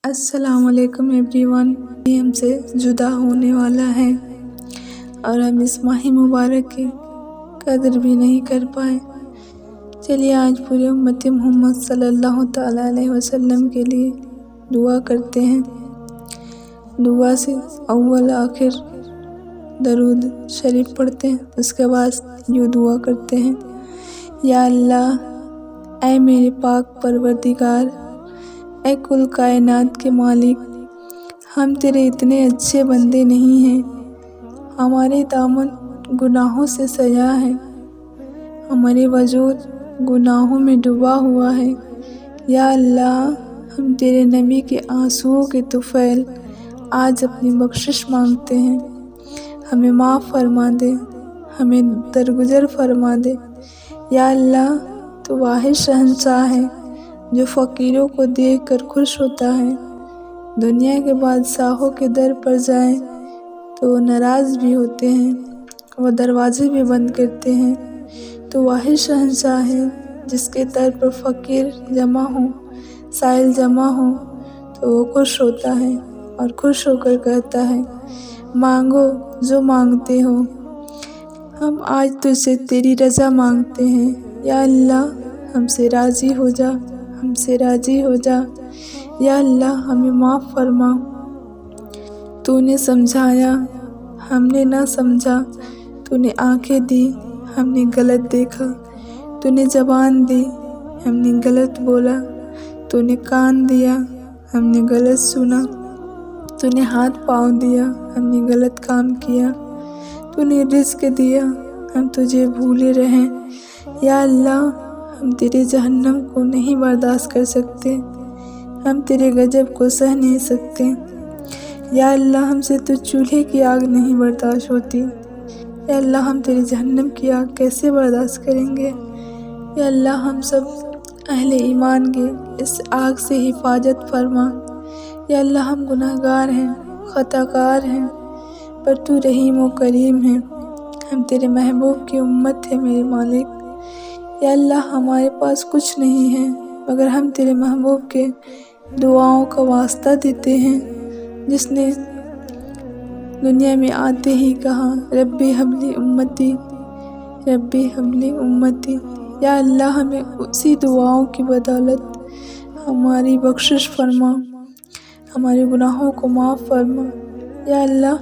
السلام علیکم every one. ہم سے جدا ہونے والا ہے اور ہم اس ماہ مبارک کی قدر بھی نہیں کر پائے۔ چلیے آج پوری امت محمد صلی اللہ تعالیٰ علیہ وسلم کے لیے دعا کرتے ہیں۔ دعا سے اول آخر درود شریف پڑھتے ہیں، اس کے بعد یوں دعا کرتے ہیں: یا اللہ، اے میرے پاک پروردگار، اے کل کائنات کے مالک، ہم تیرے اتنے اچھے بندے نہیں ہیں، ہمارے دامن گناہوں سے سجا ہے، ہمارے وجود گناہوں میں ڈوبا ہوا ہے۔ یا اللہ، ہم تیرے نبی کے آنسوؤں کے طفیل آج اپنی بخشش مانگتے ہیں، ہمیں معاف فرما دے، ہمیں درگزر فرما دے۔ یا اللہ، تو واحد شہنشاہ ہے جو فقیروں کو دیکھ کر خوش ہوتا ہے۔ دنیا کے بادشاہوں کے در پر جائیں تو وہ ناراض بھی ہوتے ہیں، وہ دروازے بھی بند کرتے ہیں۔ تو واحد شہنشاہ ہے جس کے در پر فقیر جمع ہوں، سائل جمع ہوں تو وہ خوش ہوتا ہے اور خوش ہو کر کہتا ہے: مانگو جو مانگتے ہو۔ ہم آج تجھ سے تیری رضا مانگتے ہیں۔ یا اللہ، ہم سے راضی ہو جا، ہم سے راضی ہو جا۔ یا اللہ، ہمیں معاف فرما۔ تو نے سمجھایا، ہم نے نہ سمجھا، تو نے آنکھیں دی، ہم نے غلط دیکھا، تو نے زبان دی، ہم نے غلط بولا، تو نے کان دیا، ہم نے غلط سنا، تو نے ہاتھ پاؤں دیا، ہم نے غلط کام کیا، تو نے رزق دیا، ہم تجھے بھولے رہیں۔ یا اللہ، ہم تیرے جہنم کو نہیں برداشت کر سکتے، ہم تیرے غضب کو سہ نہیں سکتے۔ یا اللہ، ہم سے تو چولہے کی آگ نہیں برداشت ہوتی، یا اللہ ہم تیرے جہنم کی آگ کیسے برداشت کریں گے؟ یا اللہ، ہم سب اہل ایمان کے اس آگ سے حفاظت فرما۔ یا اللہ، ہم گناہ گار ہیں، خطا کار ہیں، پر تو رحیم و کریم ہے، ہم تیرے محبوب کی امت ہے میرے مالک۔ یا اللہ، ہمارے پاس کچھ نہیں ہے مگر ہم تیرے محبوب کے دعاؤں کا واسطہ دیتے ہیں، جس نے دنیا میں آتے ہی کہا: ربی حب لی امتی، ربی حب لی امتی۔ یا اللہ، ہمیں اسی دعاؤں کی بدولت ہماری بخشش فرما، ہمارے گناہوں کو معاف فرما۔ یا اللہ،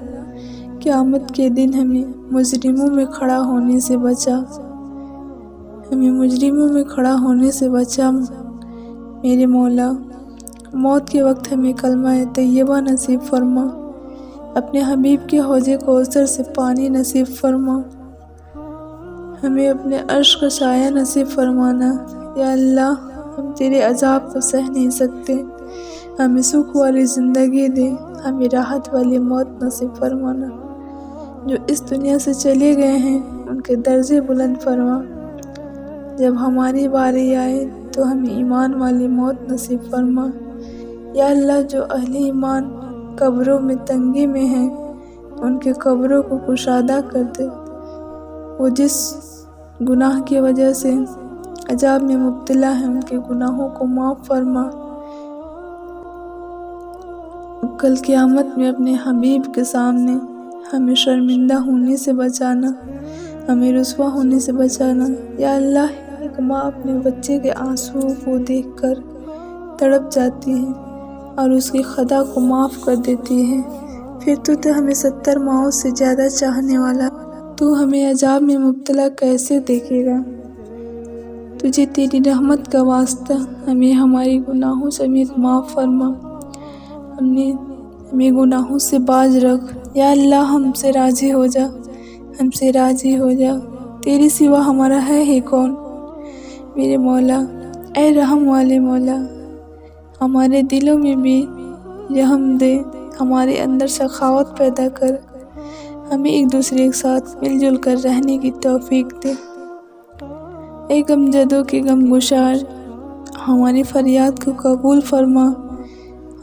قیامت کے دن ہمیں مجرموں میں کھڑا ہونے سے بچا، ہمیں مجرموں میں کھڑا ہونے سے بچا میرے مولا۔ موت کے وقت ہمیں کلمہ طیبہ نصیب فرما، اپنے حبیب کے حوض کوثر سے پانی نصیب فرما، ہمیں اپنے عرش کا سایہ نصیب فرمانا۔ یا اللہ، ہم تیرے عذاب کو سہ نہیں سکتے، ہمیں سکھ والی زندگی دے، ہمیں راحت والی موت نصیب فرمانا۔ جو اس دنیا سے چلے گئے ہیں ان کے درجے بلند فرما، جب ہماری باری آئے تو ہمیں ایمان والی موت نصیب فرما۔ یا اللہ، جو اہل ایمان قبروں میں تنگی میں ہیں ان کے قبروں کو کشادہ کر دے، وہ جس گناہ کی وجہ سے عذاب میں مبتلا ہیں ان کے گناہوں کو معاف فرما۔ کل قیامت میں اپنے حبیب کے سامنے ہمیں شرمندہ ہونے سے بچانا، ہمیں رسوا ہونے سے بچانا۔ یا اللہ، ایک ماں اپنے بچے کے آنسوؤں کو دیکھ کر تڑپ جاتی ہے اور اس کی خطا کو معاف کر دیتی ہے، پھر تو ہمیں 70 ماؤں سے زیادہ چاہنے والا، تو ہمیں عذاب میں مبتلا کیسے دیکھے گا؟ تجھے تیری رحمت کا واسطہ ہمیں ہماری گناہوں سمیت معاف فرما، ہمیں گناہوں سے باز رکھ۔ یا اللہ، ہم سے راضی ہو جا، ہم سے راضی ہو جا، تیرے سوا ہمارا ہے ہی کون؟ میرے مولا، اے رحم والے مولا، ہمارے دلوں میں بھی رحم دے، ہمارے اندر سخاوت پیدا کر، ہمیں ایک دوسرے کے ساتھ مل جل کر رہنے کی توفیق دے۔ اے غم زدوں کے غم گسار، ہماری فریاد کو قبول فرما،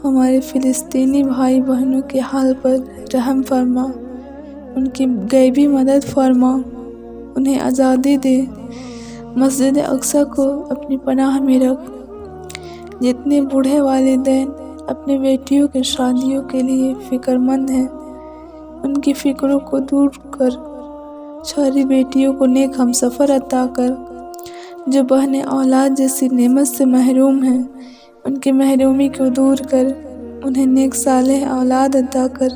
ہمارے فلسطینی بھائی بہنوں کے حال پر رحم فرما، ان کی غیبی مدد فرما، انہیں آزادی دے، مسجد اقصی کو اپنی پناہ میں رکھ۔ جتنے بوڑھے والدین اپنی بیٹیوں کی شادیوں کے لیے فکر مند ہیں۔ ان کی فکروں کو دور کر ساری بیٹیوں کو نیک ہمسفر عطا کر۔ جو بہنیں اولاد جیسی نعمت سے محروم ہیں ان کی محرومی کو دور کر انہیں نیک صالح اولاد عطا کر۔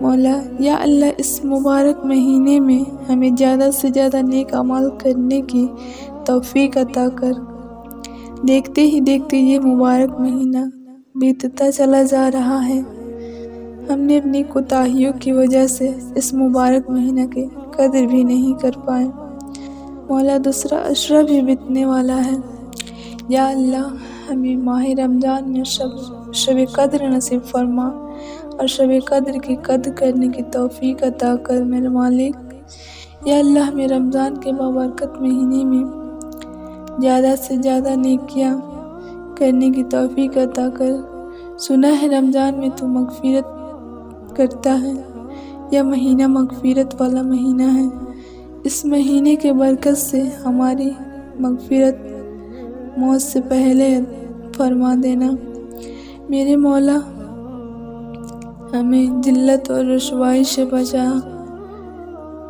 مولا یا اللہ، اس مبارک مہینے میں ہمیں زیادہ سے زیادہ نیک اعمال کرنے کی توفیق عطا کر۔ دیکھتے ہی دیکھتے یہ مبارک مہینہ بیتتا چلا جا رہا ہے۔ ہم نے اپنی کوتاہیوں کی وجہ سے اس مبارک مہینہ کی قدر بھی نہیں کر پائے۔ مولا دوسرا عشرہ بھی بیتنے والا ہے۔ یا اللہ، ہمیں ماہ رمضان میں شب قدر نصیب فرما اور شب قدر کی قدر کرنے کی توفیق عطا کر میرے مالک۔ یا اللہ، ہمیں رمضان کے بابرکت مہینے میں زیادہ سے زیادہ نیکیاں کرنے کی توفیق عطا کر۔ سنا ہے رمضان میں تو مغفرت کرتا ہے، یہ مہینہ مغفرت والا مہینہ ہے۔ اس مہینے کے برکت سے ہماری مغفرت موت سے پہلے فرما دینا۔ میرے مولا، ہمیں ذلت اور رسوائی سے بچا،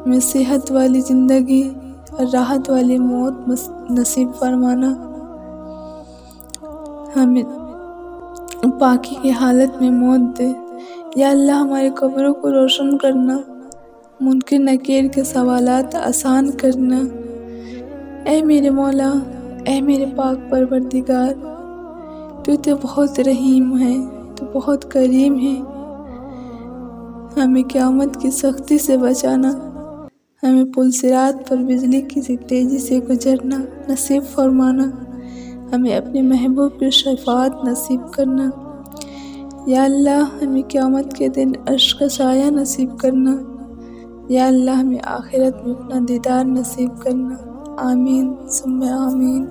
ہمیں صحت والی زندگی اور راحت والی موت نصیب فرمانا، ہمیں پاکی کی حالت میں موت دے۔ یا اللہ، ہمارے قبروں کو روشن کرنا، منکر نکیر کے سوالات آسان کرنا۔ اے میرے مولا، اے میرے پاک پروردگار، تو بہت رحیم ہے، تو بہت کریم ہے۔ ہمیں قیامت کی سختی سے بچانا، ہمیں پل صراط پر بجلی کی تیزی سے گزرنا نصیب فرمانا، ہمیں اپنے محبوب کی شفاعت نصیب کرنا۔ یا اللہ، ہمیں قیامت کے دن عرش کا سایہ نصیب کرنا۔ یا اللہ، ہمیں آخرت میں اپنا دیدار نصیب کرنا۔ آمین ثم آمین۔